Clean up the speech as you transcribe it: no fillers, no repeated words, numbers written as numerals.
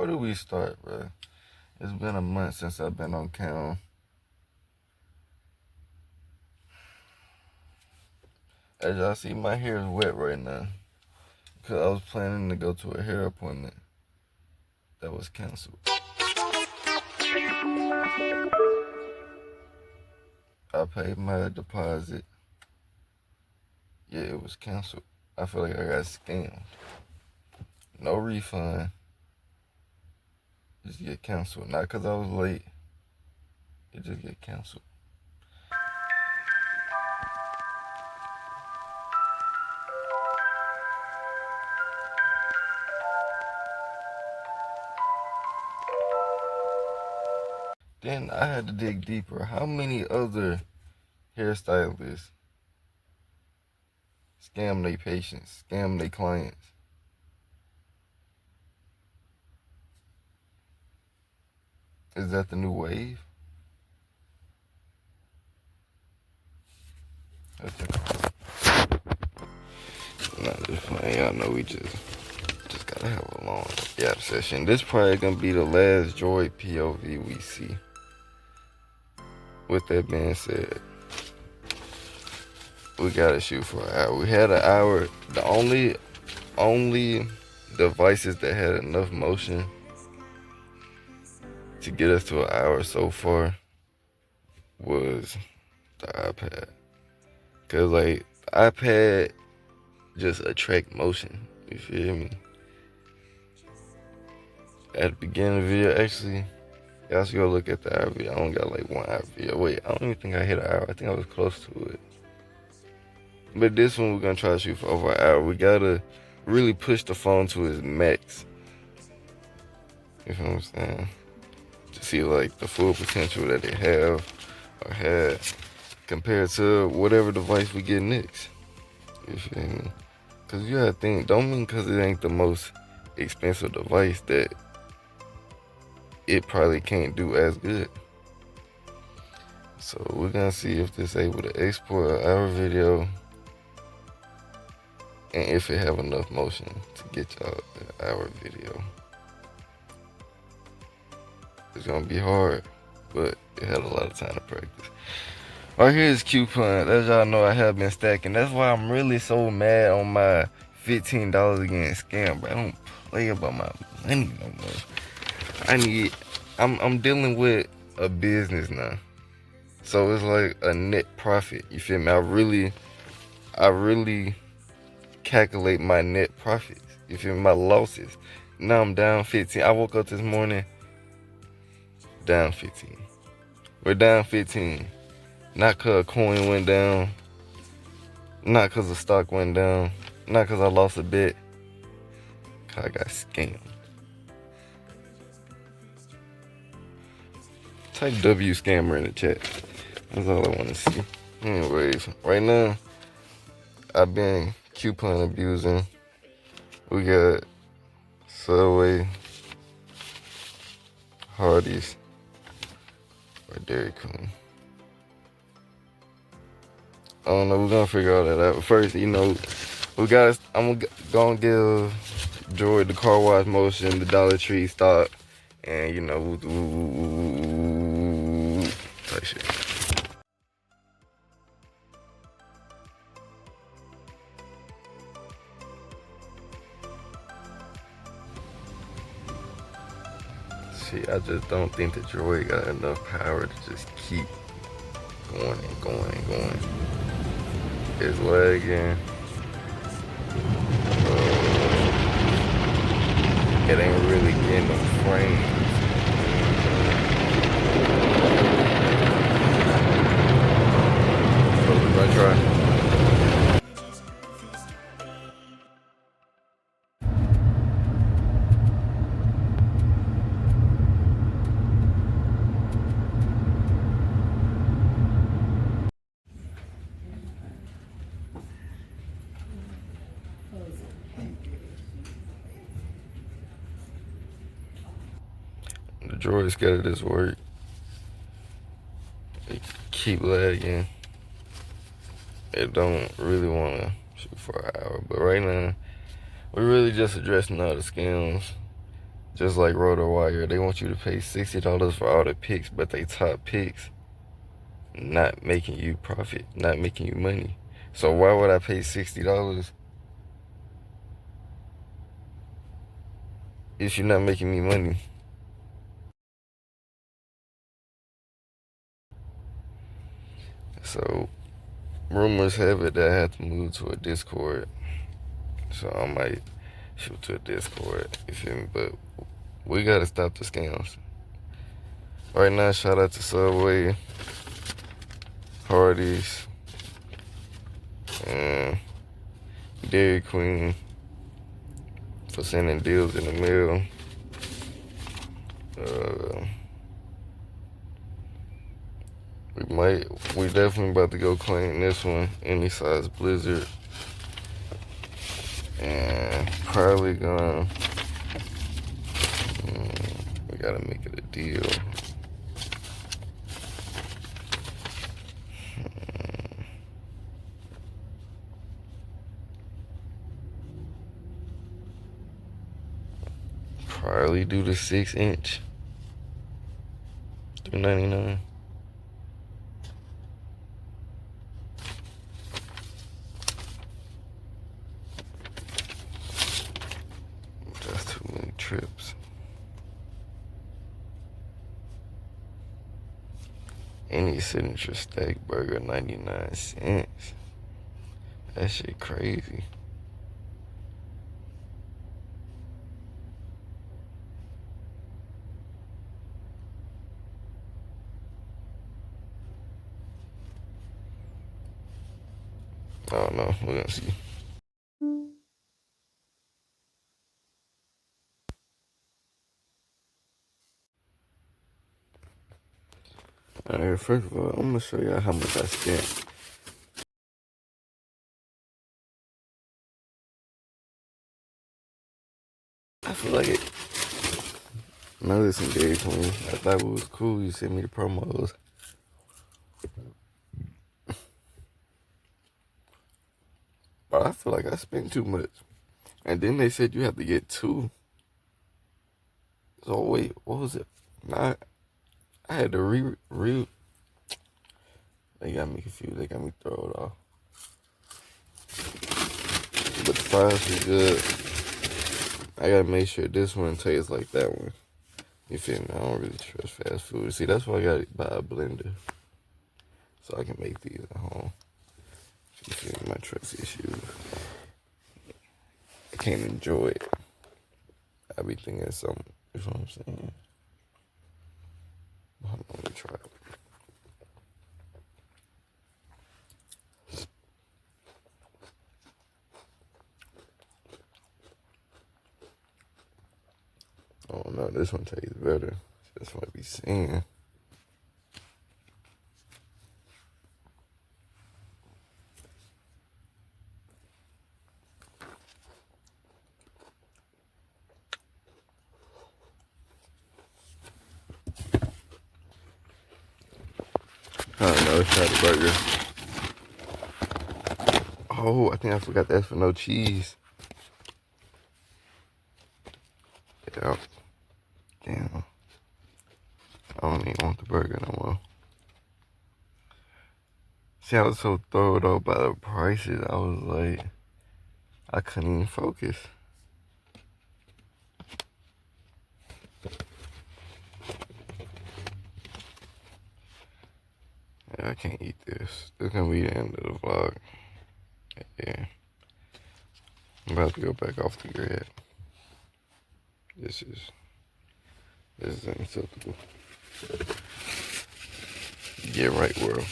Where do we start, bro? It's been a month since I've been on cam. As y'all see, my hair is wet right now because I was planning to go to a hair appointment that was canceled. I paid my deposit. Yeah, it was canceled. I feel like I got scammed. No refund. Just get canceled. Not because I was late. It just get canceled. Then I had to dig deeper. How many other hairstylists scam their patients, scam their clients? Is that the new wave? Not just playing. Y'all know we just gotta have a long yap session. This probably gonna be the last Droid POV we see. With that being said, we gotta shoot for an hour. We had an hour. The only devices that had enough motion to get us to an hour so far was the iPad. Cause like the iPad just attract motion. You feel me? At the beginning of the video, actually, y'all should go look at the hour video. I only got like 1 hour video. Wait, I don't even think I hit an hour. I think I was close to it. But this one we're gonna try to shoot for over an hour. We gotta really push the phone to its max. You know what I'm saying? To see like the full potential that it have or had compared to whatever device we get next. You feel me? Cause you gotta think, don't mean cause it ain't the most expensive device that it probably can't do as good. So we're gonna see if this able to export our video and if it have enough motion to get y'all our video. It's gonna be hard, but it had a lot of time to practice. Right here is coupon. As y'all know, I have been stacking. That's why I'm really so mad on my $15 getting scammed, bro. I don't play about my money no more. I'm dealing with a business now. So it's like a net profit. You feel me? I really calculate my net profits. You feel me? My losses. Now I'm down 15. I woke up this morning down 15. We're down 15. Not cause a coin went down. Not cause the stock went down. Not cause I lost a bet. Cause I got scammed. Type W scammer in the chat. That's all I want to see. Anyways, right now, I've been coupon abusing. We got Subway, Hardee's, or Dairy Queen. I don't know, we're gonna figure all that out. First, you know, I'm gonna give Droid the car wash motion, the Dollar Tree stock, and you know, type shit. See, I just don't think the Droid got enough power to just keep going and going and going. It's lagging. It ain't really getting no frames. So we're gonna try. The Droid scared of this work. It keep lagging. It don't really want to shoot for an hour. But right now, we're really just addressing all the scams. Just like RotoWire, they want you to pay $60 for all the picks, but they top picks not making you profit, not making you money. So why would I pay $60 if you're not making me money? So rumors have it that I have to move to a Discord. So I might shoot to a Discord, you feel me? But we gotta stop the scams. Right now, shout out to Subway, Hardee's, and Dairy Queen for sending deals in the mail. We definitely about to go claim this one, any size Blizzard. And probably gonna, we gotta make it a deal. Probably do the 6-inch, $3.99. That's too many trips. Any signature steak burger, 99 cents. That shit crazy. I don't know. We're gonna see. Alright, first of all, I'm gonna show y'all how much I spent. I feel like it. Now listen, Dairy Queen. I thought it was cool. You sent me the promos. But I feel like I spent too much. And then they said you have to get 2. So wait, what was it? Nah, I had to They got me confused. They got me thrown off. But the fries were good. I gotta make sure this one tastes like that one. You feel me? I don't really trust fast food. See, that's why I gotta buy a blender. So I can make these at home. You feel me? My trust issues. I can't enjoy it. I be thinking something. You know what I'm saying? Hold on, let me try it. Oh no, this one tastes better. That's what I be saying. I don't know, let's try the burger. Oh, I think I forgot to ask for no cheese. Yeah. Damn. I don't even want the burger no more. See, I was so thrown off by the prices. I was like, I couldn't even focus. Yeah, I can't eat this. This is gonna be the end of the vlog. Yeah. I'm about to go back off the grid. This is unacceptable. Get right, world.